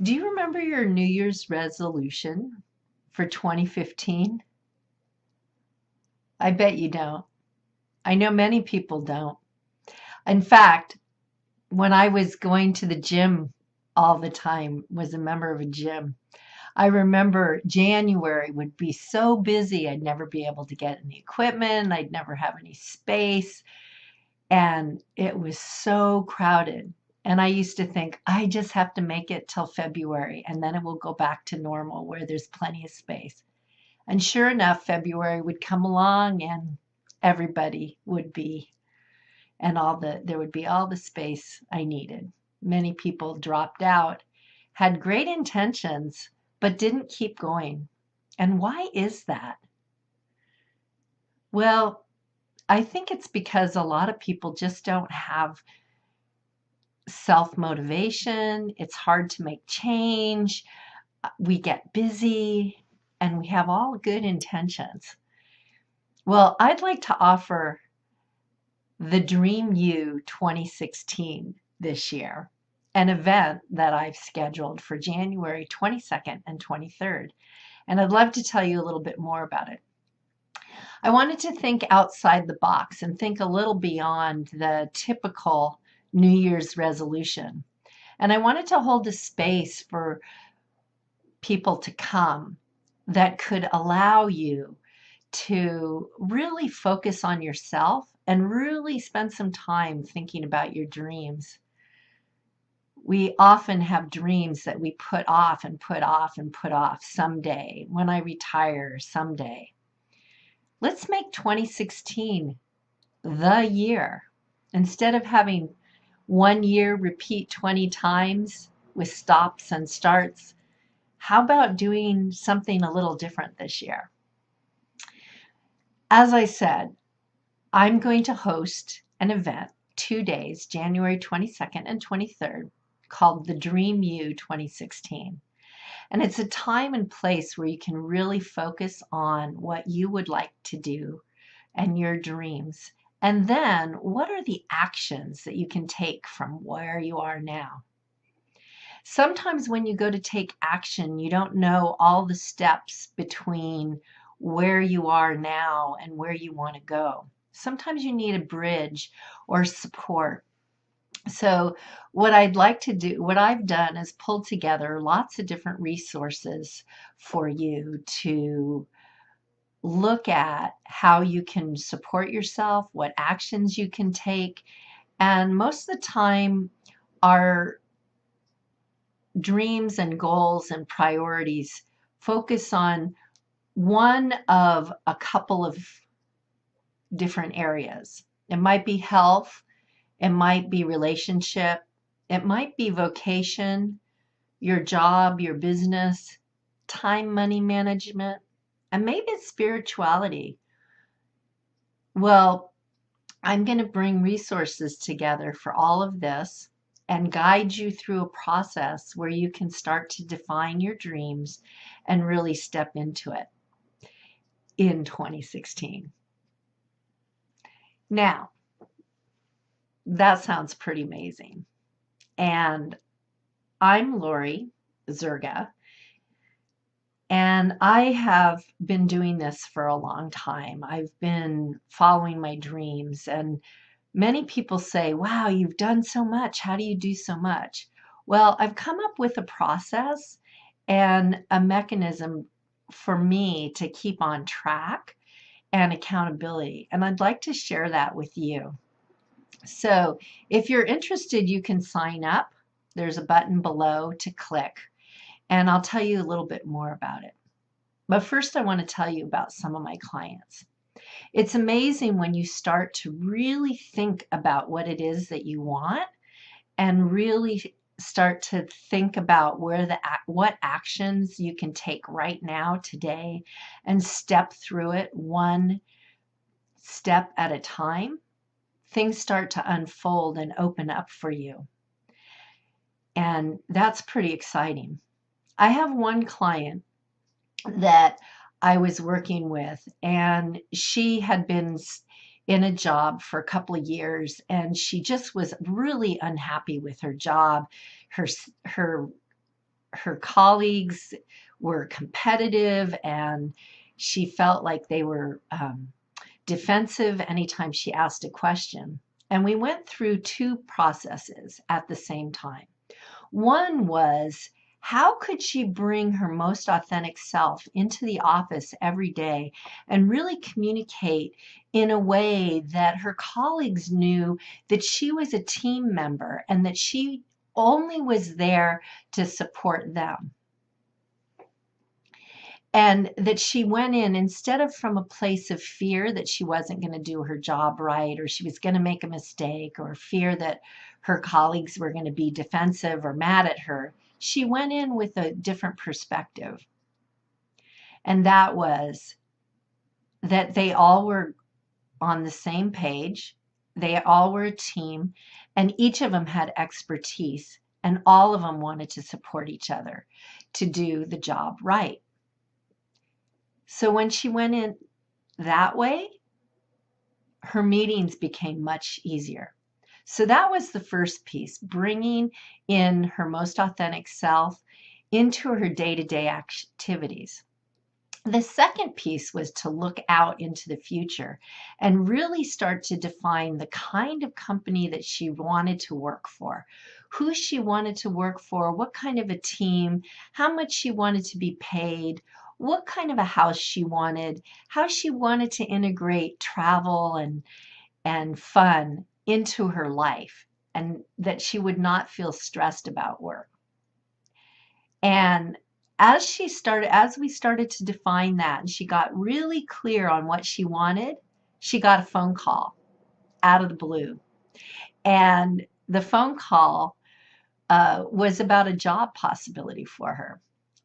Do you remember your New Year's resolution for 2015? I bet you don't. I know many people don't. In fact, when I was going to the gym all the time, was a member of a gym, I remember January would be so busy, I'd never be able to get any equipment, I'd never have any space, and it was so crowded. And I used to think, I just have to make it till February, and then it will go back to normal where there's plenty of space. And sure enough, February would come along and everybody would be, and there would be all the space I needed. Many people dropped out, had great intentions, but didn't keep going. And why is that? Well, I think it's because a lot of people just don't have self motivation. It's hard to make change. We get busy and we have all good intentions. Well, I'd like to offer the Dream You 2016 this year, an event that I've scheduled for January 22nd and 23rd. And I'd love to tell you a little bit more about it. I wanted to think outside the box and think a little beyond the typical New Year's resolution. And I wanted to hold a space for people to come that could allow you to really focus on yourself and really spend some time thinking about your dreams. We often have dreams that we put off and put off and put off someday, when I retire, someday. Let's make 2016 the year. Instead of having one year repeat 20 times with stops and starts, how about doing something a little different this year? As I said, I'm going to host an event 2 days, January 22nd and 23rd, called the Dream You 2016. And it's a time and place where you can really focus on what you would like to do and your dreams. And then what are the actions that you can take from where you are now? Sometimes when you go to take action, you don't know all the steps between where you are now and where you want to go. Sometimes you need a bridge or support. So what I'd like to do, what I've done is pull together lots of different resources for you to look at how you can support yourself, what actions you can take. And most of the time, our dreams and goals and priorities focus on one of a couple of different areas. It might be health, it might be relationship, it might be vocation, your job, your business, time, money management, and maybe it's spirituality. Well, I'm going to bring resources together for all of this and guide you through a process where you can start to define your dreams and really step into it in 2016. Now, that sounds pretty amazing. And I'm Laurie Zerga, and I have been doing this for a long time. I've been following my dreams, and many people say, wow, you've done so much. How do you do so much? Well, I've come up with a process and a mechanism for me to keep on track and accountability. And I'd like to share that with you. So if you're interested, you can sign up. There's a button below to click, and I'll tell you a little bit more about it. But first, I want to tell you about some of my clients. It's amazing when you start to really think about what it is that you want and really start to think about what actions you can take right now, today, and step through it one step at a time. Things start to unfold and open up for you. And that's pretty exciting. I have one client that I was working with, and she had been in a job for a couple of years, and she just was really unhappy with her job. Her her colleagues were competitive, and she felt like they were defensive anytime she asked a question. And we went through two processes at the same time. One was, how could she bring her most authentic self into the office every day and really communicate in a way that her colleagues knew that she was a team member and that she only was there to support them? And that she went in, instead of from a place of fear that she wasn't going to do her job right, or she was going to make a mistake, or fear that her colleagues were going to be defensive or mad at her, she went in with a different perspective. And that was that they all were on the same page, they all were a team, and each of them had expertise, and all of them wanted to support each other to do the job right. So when she went in that way, her meetings became much easier. So that was the first piece, bringing in her most authentic self into her day-to-day activities. The second piece was to look out into the future and really start to define the kind of company that she wanted to work for, who she wanted to work for, what kind of a team, how much she wanted to be paid, what kind of a house she wanted, how she wanted to integrate travel and fun into her life, and that she would not feel stressed about work. And as we started to define that, and she got really clear on what she wanted, she got a phone call out of the blue. And the phone call was about a job possibility for her.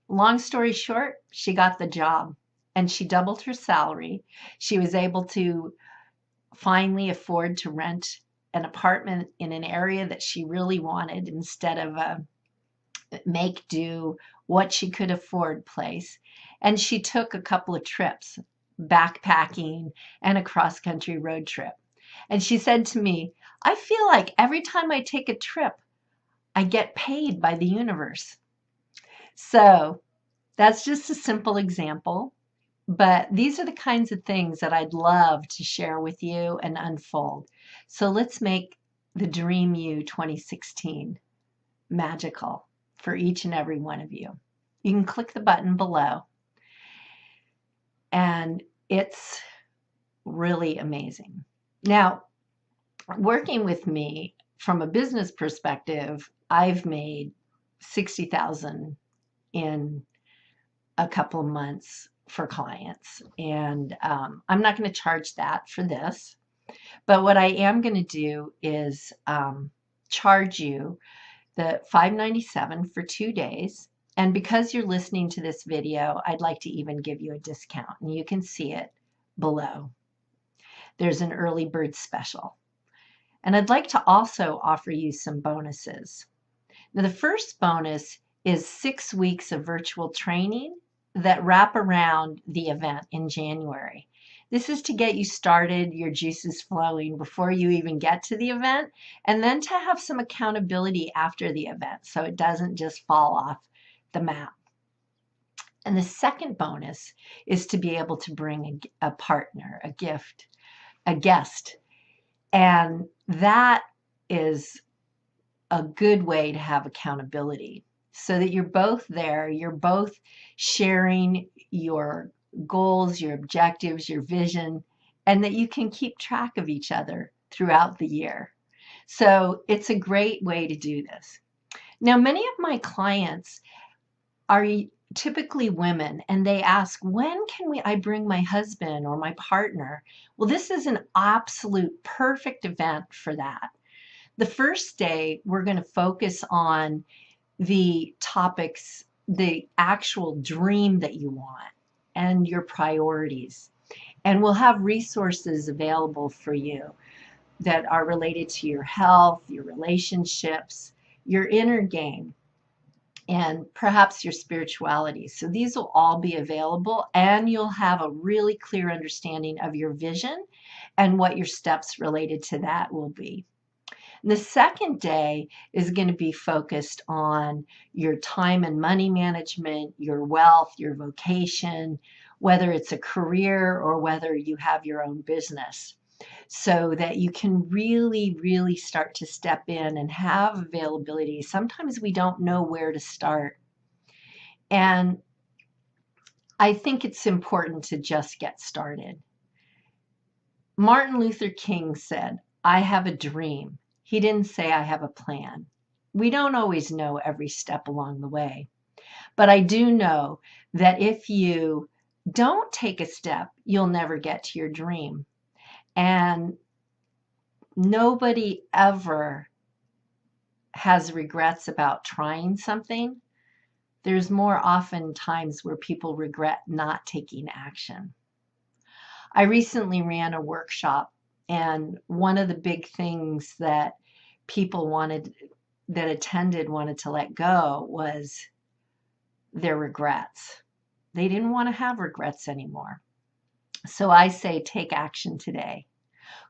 Long story short, she got the job and she doubled her salary. She was able to finally afford to rent an apartment in an area that she really wanted instead of a make do what she could afford place. And she took a couple of trips, backpacking and a cross country road trip. And she said to me, I feel like every time I take a trip, I get paid by the universe. So that's just a simple example, but these are the kinds of things that I'd love to share with you and unfold. So let's make the Dream You 2016 magical for each and every one of you. You can click the button below, and it's really amazing. Now, working with me from a business perspective, I've made $60,000 in a couple of months for clients, and I'm not going to charge that for this, but what I am going to do is charge you the $597 for 2 days. And because you're listening to this video, I'd like to even give you a discount, and you can see it below. There's an early bird special. And I'd like to also offer you some bonuses. Now, the first bonus is 6 weeks of virtual training that wrap around the event in January. This is to get you started, your juices flowing before you even get to the event, and then to have some accountability after the event so it doesn't just fall off the map. And the second bonus is to be able to bring a partner, a gift, a guest. And that is a good way to have accountability so that you're both there, you're both sharing your goals, your objectives, your vision, and that you can keep track of each other throughout the year. So it's a great way to do this. Now, many of my clients are typically women, and they ask, when can I bring my husband or my partner? Well, this is an absolute perfect event for that. The first day, we're going to focus on the topics, the actual dream that you want and your priorities. And we'll have resources available for you that are related to your health, your relationships, your inner game, and perhaps your spirituality. So these will all be available, and you'll have a really clear understanding of your vision and what your steps related to that will be. And the second day is going to be focused on your time and money management, your wealth, your vocation, whether it's a career or whether you have your own business, so that you can really, really start to step in and have availability. Sometimes we don't know where to start. And I think it's important to just get started. Martin Luther King said, "I have a dream." He didn't say, "I have a plan." We don't always know every step along the way, but I do know that if you don't take a step, you'll never get to your dream. And nobody ever has regrets about trying something. There's more often times where people regret not taking action. I recently ran a workshop, and one of the big things that people that attended wanted to let go was their regrets. They didn't want to have regrets anymore. So I say take action today.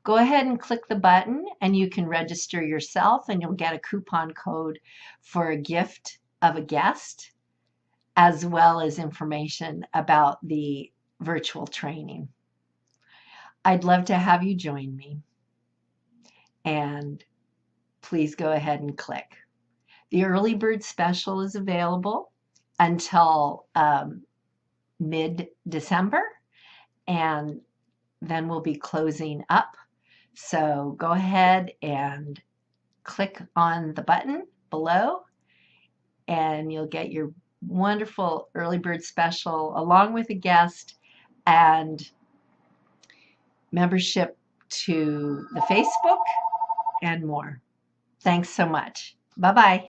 Go ahead and click the button and you can register yourself, and you'll get a coupon code for a gift of a guest, as well as information about the virtual training. I'd love to have you join me, and please go ahead and click. The early bird special is available until mid-December, and then we'll be closing up. So go ahead and click on the button below, and you'll get your wonderful early bird special along with a guest and membership to the Facebook and more. Thanks so much. Bye-bye.